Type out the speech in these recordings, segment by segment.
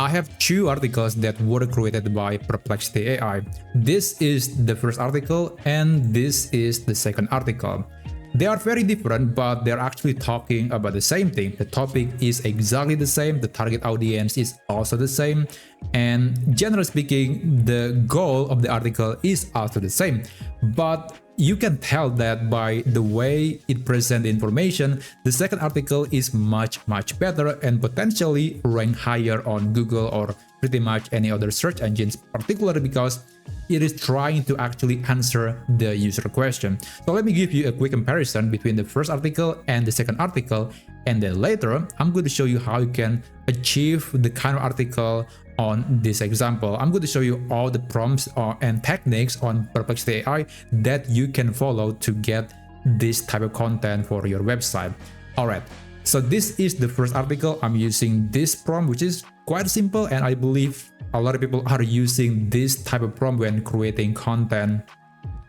I have two articles that were created by Perplexity AI. This is the first article and this is the second article. They are very different, but they're actually talking about the same thing. The topic is exactly the same, the target audience is also the same, and generally speaking, the goal of the article is also the same. But you can tell that by the way it presents the information, the second article is much better and potentially rank higher on Google or pretty much any other search engines, particularly because it is trying to actually answer the user question. So let me give you a quick comparison between the first article and the second article, and then later I'm going to show you how you can achieve the kind of article on this example. I'm going to show you all the prompts and techniques on Perplexity AI that you can follow to get this type of content for your website. Alright, so this is the first article. I'm using this prompt, which is quite simple, and I believe a lot of people are using this type of prompt when creating content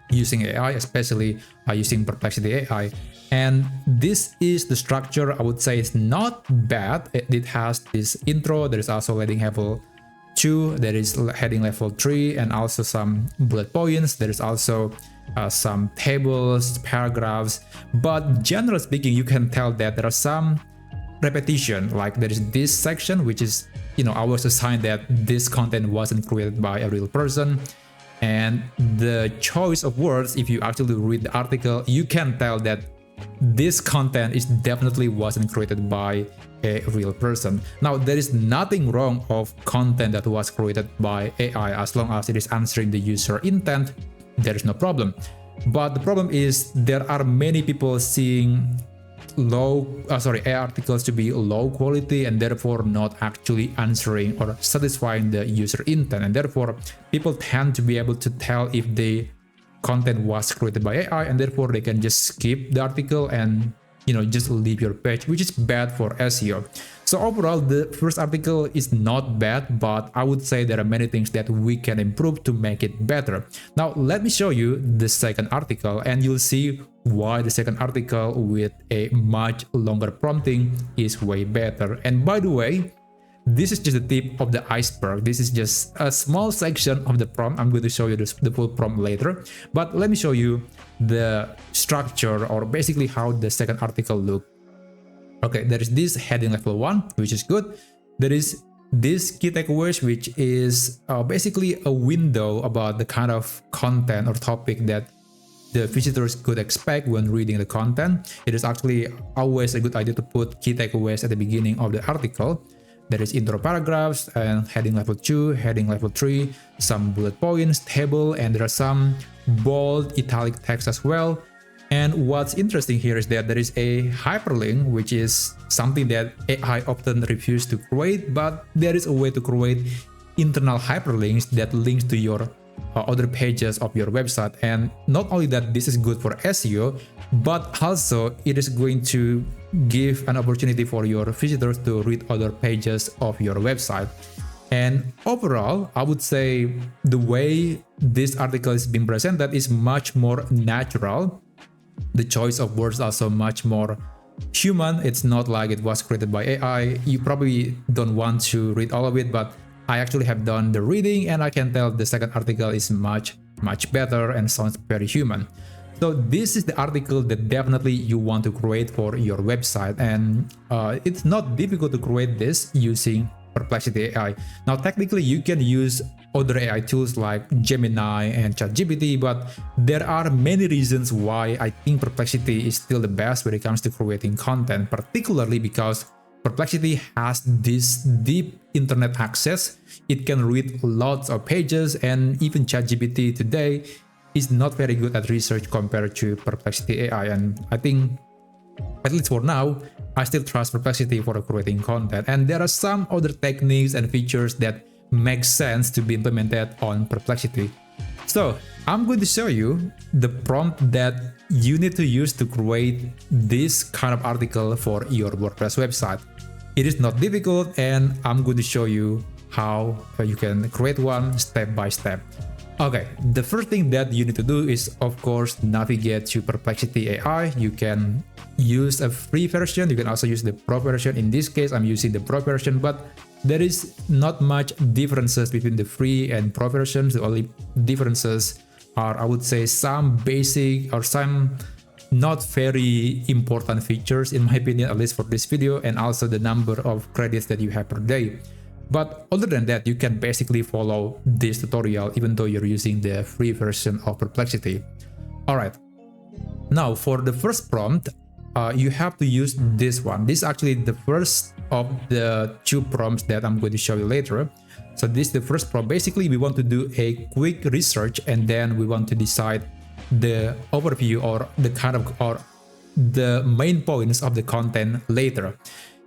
using AI, especially using Perplexity AI. And this is the structure. I would say it's not bad. It has this intro, there is also heading level 2, there is heading level 3, and also some bullet points. There is also some tables, paragraphs, but generally speaking, you can tell that there are some repetition. Like there is this section, which is, I was assigned that this content wasn't created by a real person. And the choice of words, if you actually read the article, you can tell that this content is definitely wasn't created by a real person. Now, there is nothing wrong of content that was created by AI as long as it is answering the user intent. There is no problem. But the problem is there are many people seeing AI articles to be low quality and therefore not actually answering or satisfying the user intent, and therefore people tend to be able to tell if the content was created by AI, and therefore they can just skip the article and just leave your page, which is bad for SEO. So overall, the first article is not bad, but I would say there are many things that we can improve to make it better. Now, let me show you the second article, and you'll see why the second article with a much longer prompting is way better. And by the way, this is just the tip of the iceberg. This is just a small section of the prompt. I'm going to show you the full prompt later, but let me show you the structure, or basically how the second article looks. Okay, there is this heading level 1, which is good. There is this key takeaways, which is basically a window about the kind of content or topic that the visitors could expect when reading the content. It is actually always a good idea to put key takeaways at the beginning of the article. There is intro paragraphs and heading level 2, heading level 3, some bullet points, table, and there are some bold italic text as well. And what's interesting here is that there is a hyperlink, which is something that AI often refuses to create, but there is a way to create internal hyperlinks that links to your other pages of your website. And not only that, this is good for SEO, but also it is going to give an opportunity for your visitors to read other pages of your website. And overall, I would say the way this article is being presented is much more natural. The choice of words also much more human. It's not like it was created by AI. You probably don't want to read all of it, but I actually have done the reading and I can tell the second article is much better and sounds very human. So this is the article that definitely you want to create for your website, and it's not difficult to create this using Perplexity AI. Now technically you can use other AI tools like Gemini and ChatGPT, but there are many reasons why I think Perplexity is still the best when it comes to creating content, particularly because Perplexity has this deep internet access. It can read lots of pages, and even ChatGPT today is not very good at research compared to Perplexity AI. And I think, at least for now, I still trust Perplexity for creating content. And there are some other techniques and features that make sense to be implemented on Perplexity. So I'm going to show you the prompt that you need to use to create this kind of article for your WordPress website. It is not difficult, and I'm going to show you how you can create one step by step. Okay, the first thing that you need to do is, of course, navigate to Perplexity AI. You can use a free version. You can also use the pro version. In this case, I'm using the pro version, but there is not much differences between the free and pro versions. The only differences are, I would say, some basic or some not very important features in my opinion, at least for this video, and also the number of credits that you have per day. But other than that, you can basically follow this tutorial even though you're using the free version of Perplexity. Alright, now for the first prompt, you have to use this one. This is actually the first of the 2 prompts that I'm going to show you later. So this is the first prompt. Basically, we want to do a quick research and then we want to decide the overview or the kind of or the main points of the content later.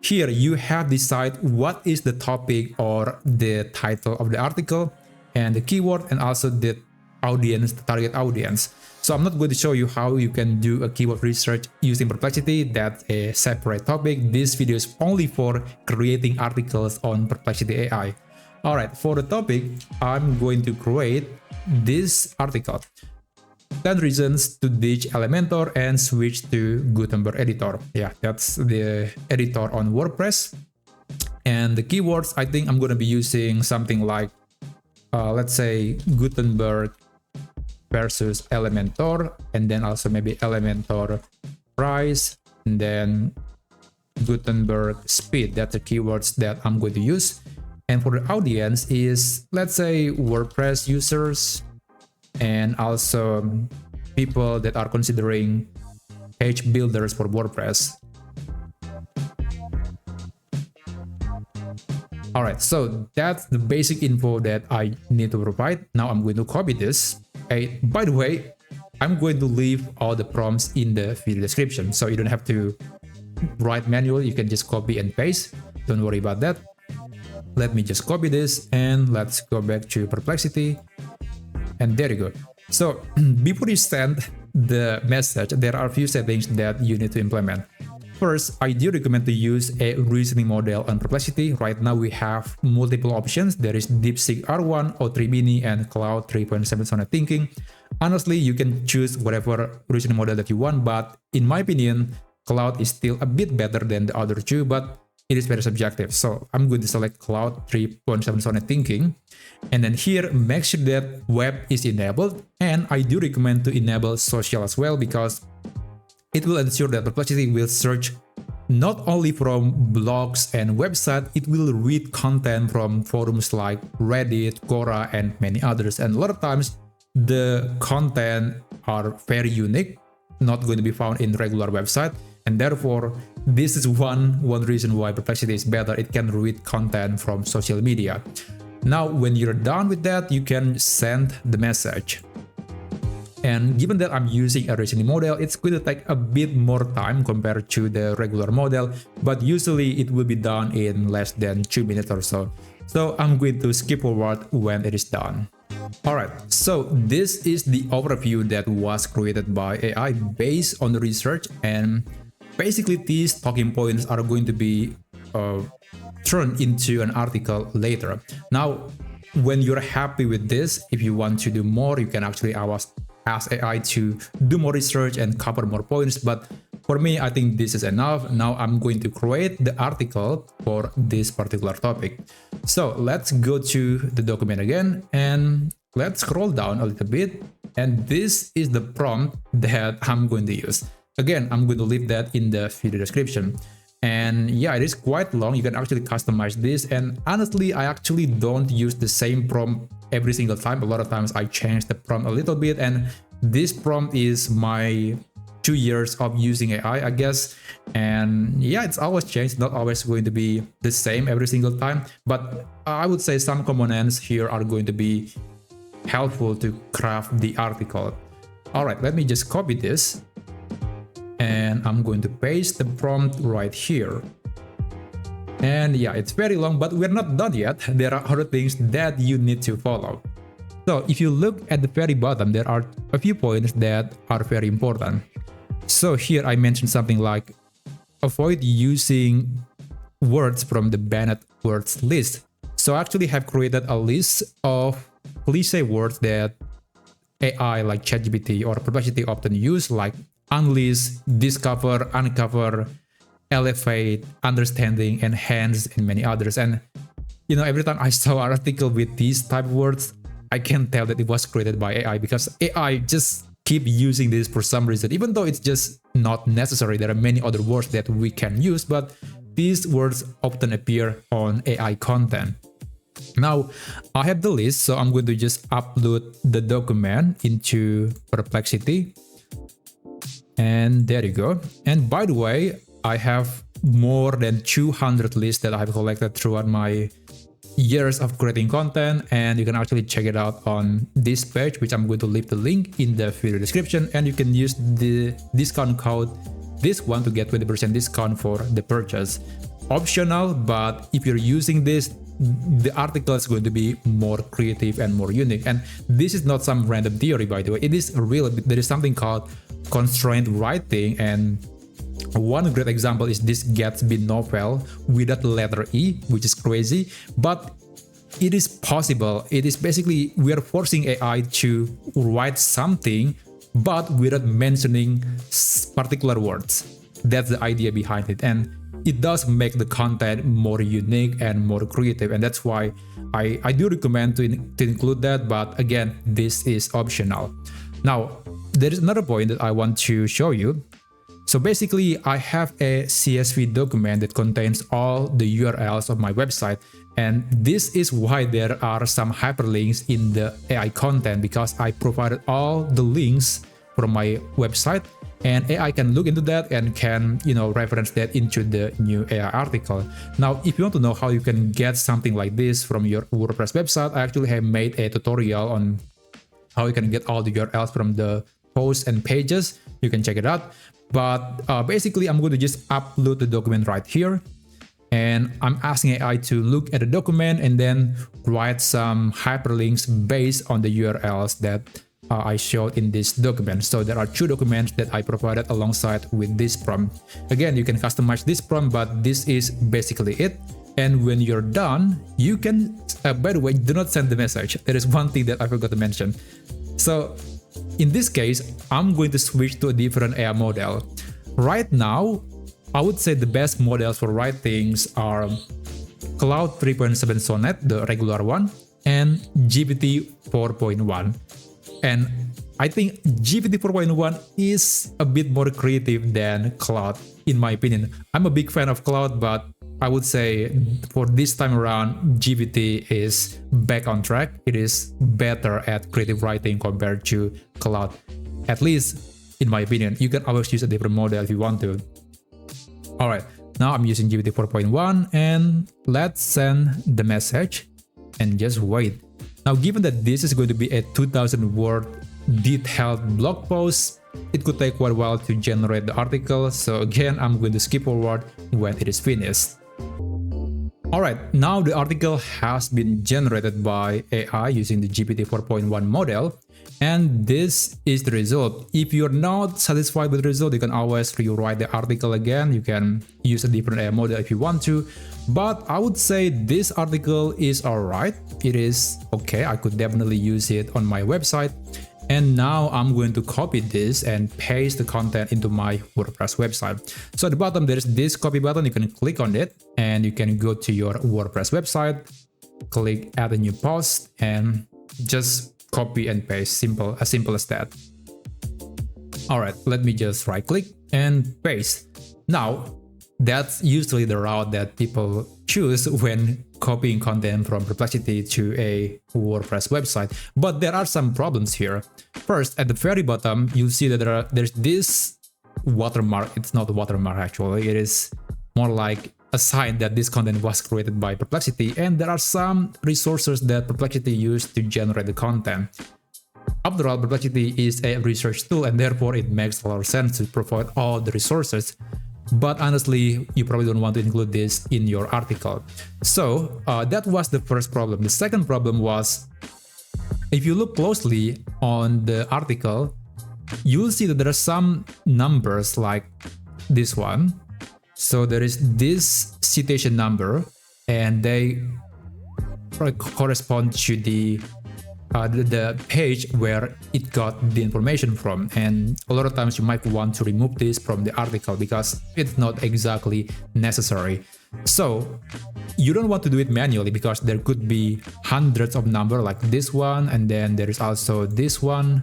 Here you have decide what is the topic or the title of the article and the keyword and also the audience, the target audience. So I'm not going to show you how you can do a keyword research using Perplexity. That's a separate topic. This video is only for creating articles on Perplexity AI. Alright, for the topic, I'm going to create this article. 10 reasons to ditch Elementor and switch to Gutenberg editor. Yeah, that's the editor on WordPress. And the keywords, I think I'm going to be using something like, let's say Gutenberg versus Elementor, and then also maybe Elementor price, and then Gutenberg speed. That's the keywords that I'm going to use. And for the audience is, let's say, WordPress users and also people that are considering page builders for WordPress. Alright, so that's the basic info that I need to provide. Now I'm going to copy this. Hey, by the way, I'm going to leave all the prompts in the video description, so you don't have to write manually. You can just copy and paste. Don't worry about that. Let me just copy this and let's go back to Perplexity. And there you go. So before you send the message, there are a few settings that you need to implement. First, I do recommend to use a reasoning model on Perplexity. Right now we have multiple options. There is DeepSeek R1, O3 Mini, and Cloud 3.7 Sonnet Thinking. Honestly, you can choose whatever reasoning model that you want, but in my opinion, Cloud is still a bit better than the other 2, but it is very subjective. So I'm going to select Cloud 3.7 Sonnet Thinking. And then here, make sure that web is enabled. And I do recommend to enable social as well, because it will ensure that Perplexity will search not only from blogs and websites, it will read content from forums like Reddit, Quora, and many others. And a lot of times, the content are very unique, not going to be found in regular website. And therefore, this is one reason why Perplexity is better. It can read content from social media. Now, when you're done with that, you can send the message. And given that I'm using a reasoning model, it's going to take a bit more time compared to the regular model, but usually it will be done in less than 2 minutes or so. So I'm going to skip forward when it is done. Alright, so this is the overview that was created by AI based on the research, and basically these talking points are going to be turned into an article later. Now, when you're happy with this, if you want to do more, you can actually ask AI to do more research and cover more points. But for me, I think this is enough. Now I'm going to create the article for this particular topic. So let's go to the document again and let's scroll down a little bit. And this is the prompt that I'm going to use. Again, I'm going to leave that in the video description. And yeah, it is quite long. You can actually customize this. And honestly, I actually don't use the same prompt every single time. A lot of times I change the prompt a little bit. And this prompt is my 2 years of using AI, I guess. And yeah, it's always changed, not always going to be the same every single time. But I would say some components here are going to be helpful to craft the article. All right, let me just copy this. And I'm going to paste the prompt right here. And yeah, it's very long, but we're not done yet. There are other things that you need to follow. So if you look at the very bottom, there are a few points that are very important. So here I mentioned something like avoid using words from the banned words list. So I actually have created a list of cliche words that AI like ChatGPT or Perplexity often use, like unleash, discover, uncover, elevate, understanding, enhance, and many others. And every time I saw an article with these type of words, I can tell that it was created by AI, because AI just keep using this for some reason, even though it's just not necessary. There are many other words that we can use, but these words often appear on AI content. Now, I have the list, so I'm going to just upload the document into Perplexity. And there you go. And by the way, I have more than 200 lists that I've collected throughout my years of creating content, and you can actually check it out on this page, which I'm going to leave the link in the video description, and you can use the discount code this one to get 20% discount for the purchase. Optional, but if you're using this, the article is going to be more creative and more unique. And this is not some random theory, by the way. It is real. There is something called constraint writing, and one great example is this Gatsby novel without the letter E, which is crazy, but it is possible. It is basically, we are forcing AI to write something, but without mentioning particular words. That's the idea behind it, and it does make the content more unique and more creative, and that's why I do recommend to include that, but again, this is optional. Now, there is another point that I want to show you. So basically, I have a CSV document that contains all the URLs of my website, and this is why there are some hyperlinks in the AI content, because I provided all the links from my website, and AI can look into that and can, reference that into the new AI article. Now, if you want to know how you can get something like this from your WordPress website, I actually have made a tutorial on how you can get all the URLs from the posts and pages. You can check it out. But basically, I'm going to just upload the document right here, and I'm asking AI to look at the document and then write some hyperlinks based on the URLs that I showed in this document. So there are two documents that I provided alongside with this prompt. Again, you can customize this prompt, but this is basically it. And when you're done, you can, by the way, do not send the message. There is one thing that I forgot to mention. So in this case, I'm going to switch to a different AI model. Right now, I would say the best models for writings are Claude 3.7 Sonnet, the regular one, and GPT 4.1. And I think GPT 4.1 is a bit more creative than Claude, in my opinion. I'm a big fan of Claude, but I would say for this time around, GPT is back on track. It is better at creative writing compared to Claude, at least in my opinion. You can always use a different model if you want to. Alright, now I'm using GPT 4.1, and let's send the message and just wait. Now, given that this is going to be a 2000 word detailed blog post, it could take quite a while to generate the article. So again, I'm going to skip forward when it is finished. Alright, now the article has been generated by AI using the GPT 4.1 model, and this is the result. If you're not satisfied with the result, you can always rewrite the article again. You can use a different AI model if you want to, but I would say this article is alright. It is okay. I could definitely use it on my website. And now I'm going to copy this and paste the content into my WordPress website. So at the bottom, there's this copy button. You can click on it and you can go to your WordPress website, click add a new post, and just copy and paste. As simple as that. All right, let me just right click and paste. Now, that's usually the route that people choose when copying content from Perplexity to a WordPress website. But there are some problems here. First, at the very bottom, you'll see that there's this watermark. It's not a watermark actually. It is more like a sign that this content was created by Perplexity, and there are some resources that Perplexity used to generate the content. After all, Perplexity is a research tool, and therefore it makes a lot of sense to provide all the resources. But honestly, you probably don't want to include this in your article. So that was the first problem. The second problem was, if you look closely on the article, you'll see that there are some numbers like this one. So there is this citation number, and they correspond to the page where it got the information from. And a lot of times you might want to remove this from the article because it's not exactly necessary. So you don't want to do it manually because there could be hundreds of numbers like this one, and then there is also this one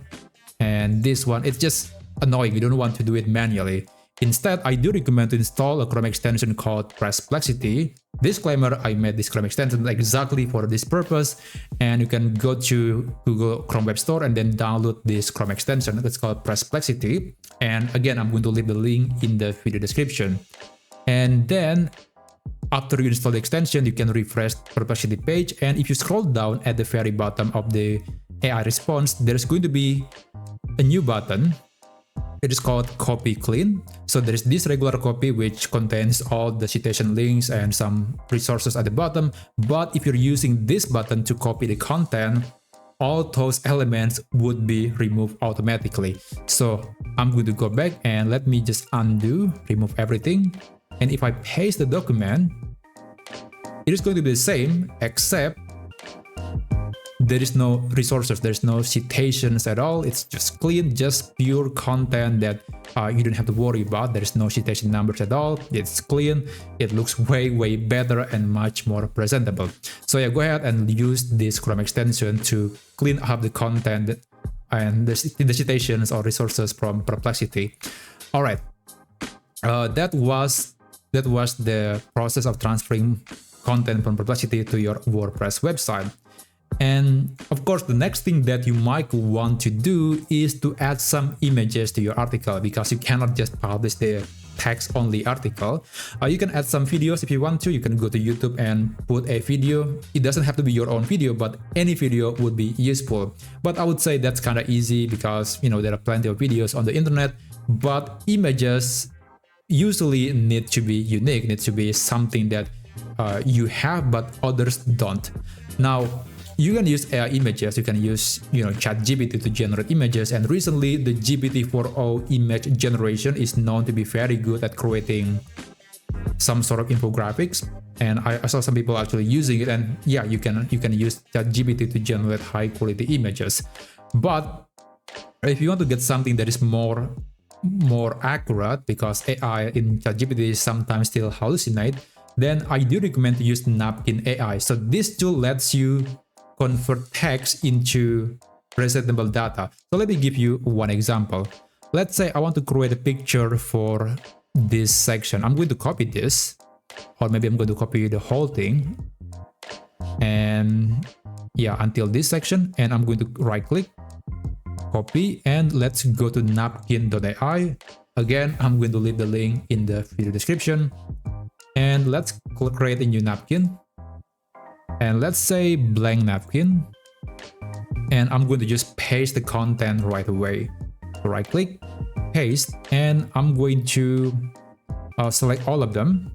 and this one. It's just annoying. You don't want to do it manually. Instead, I do recommend to install a Chrome extension called Pressplexity. Disclaimer, I made this Chrome extension exactly for this purpose, and you can go to Google Chrome Web Store and then download this Chrome extension. It's called Pressplexity. And again, I'm going to leave the link in the video description. And then after you install the extension, you can refresh Perplexity page, and if you scroll down at the very bottom of the AI response, there's going to be a new button. It is called copy clean. So there is this regular copy which contains all the citation links and some resources at the bottom. But if you're using this button to copy the content, all those elements would be removed automatically. So I'm going to go back and let me just undo, remove everything. And if I paste the document, it is going to be the same, except there is no resources, there's no citations at all. It's just clean, just pure content that you don't have to worry about. There's no citation numbers at all. It's clean. It looks way better and much more presentable. So yeah, go ahead and use this Chrome extension to clean up the content and the citations or resources from Perplexity. All right, that was the process of transferring content from Perplexity to your WordPress website. And of course, the next thing that you might want to do is to add some images to your article, because you cannot just publish the text-only article. You can add some videos if you want to. You can go to YouTube and put a video. It doesn't have to be your own video, but any video would be useful. But I would say that's kind of easy because, you know, there are plenty of videos on the internet, but images usually need to be unique, need to be something that you have but others don't. Now, you can use AI images. You can use, ChatGPT to generate images. And recently, the GPT-4o image generation is known to be very good at creating some sort of infographics. And I saw some people actually using it. And yeah, you can use ChatGPT to generate high quality images. But if you want to get something that is more accurate, because AI in ChatGPT sometimes still hallucinate, then I do recommend to use Napkin AI. So this tool lets you convert text into presentable data. So let me give you one example. Let's say I want to create a picture for this section. I'm going to copy this, or maybe I'm going to copy the whole thing. And yeah, until this section, and I'm going to right click, copy, and let's go to napkin.ai. Again, I'm going to leave the link in the video description. And let's create a new napkin. And let's say blank napkin. And I'm going to just paste the content right away. Right click, paste, and I'm going to select all of them.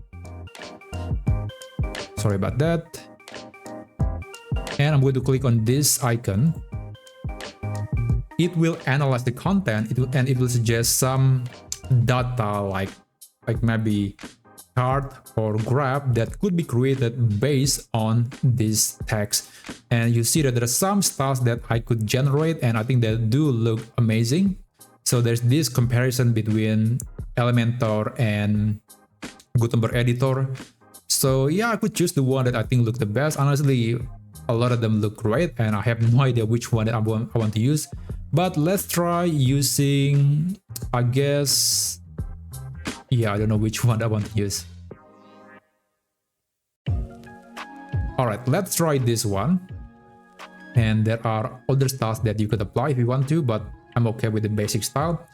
Sorry about that. And I'm going to click on this icon. It will analyze the content, and it will suggest some data like maybe chart or graph that could be created based on this text. And you see that there are some styles that I could generate, and I think they do look amazing. So there's this comparison between Elementor and Gutenberg Editor. So yeah, I could choose the one that I think look the best. Honestly, a lot of them look great, and I have no idea which one that I want to use. But let's try using, I guess, yeah, I don't know which one I want to use. Alright, let's try this one. And there are other styles that you could apply if you want to, but I'm okay with the basic style.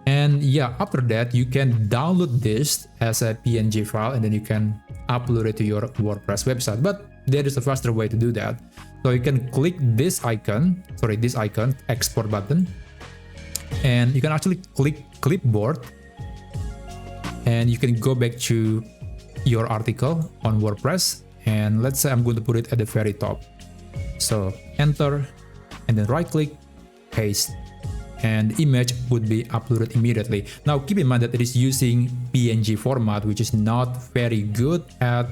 And yeah, after that, you can download this as a PNG file, and then you can upload it to your WordPress website. But there is a faster way to do that. So you can click this icon, export button, and you can actually click clipboard, and you can go back to your article on WordPress. And let's say I'm going to put it at the very top. So enter, and then right click, paste, and the image would be uploaded immediately. Now keep in mind that it is using PNG format, which is not very good at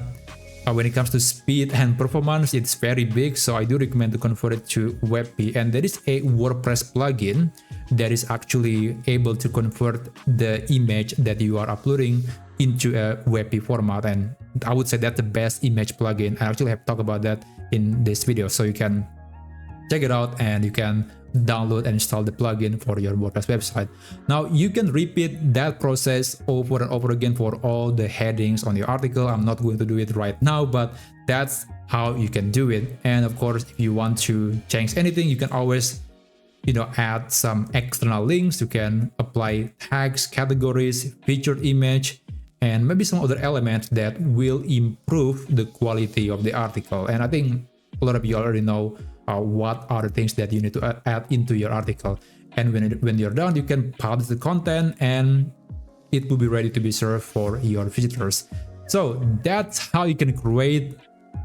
When it comes to speed and performance, it's very big, so I do recommend to convert it to WebP. And there is a WordPress plugin that is actually able to convert the image that you are uploading into a WebP format, and I would say that's the best image plugin. I actually have talked about that in this video, so you can check it out and you can download and install the plugin for your WordPress website. Now you can repeat that process over and over again for all the headings on your article. I'm not going to do it right now, but that's how you can do it. And of course, if you want to change anything, you can always add some external links. You can apply tags, categories, featured image, and maybe some other elements that will improve the quality of the article. And I think a lot of you already know what are the things that you need to add into your article. And when you're done, you can publish the content and it will be ready to be served for your visitors. So that's how you can create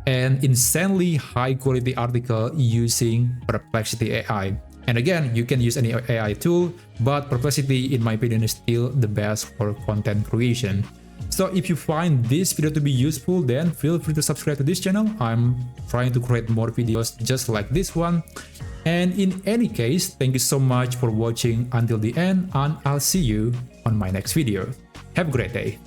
an insanely high quality article using Perplexity AI. And again, you can use any AI tool, but Perplexity, in my opinion, is still the best for content creation. So if you find this video to be useful, then feel free to subscribe to this channel. I'm trying to create more videos just like this one. And in any case, thank you so much for watching until the end, and I'll see you on my next video. Have a great day.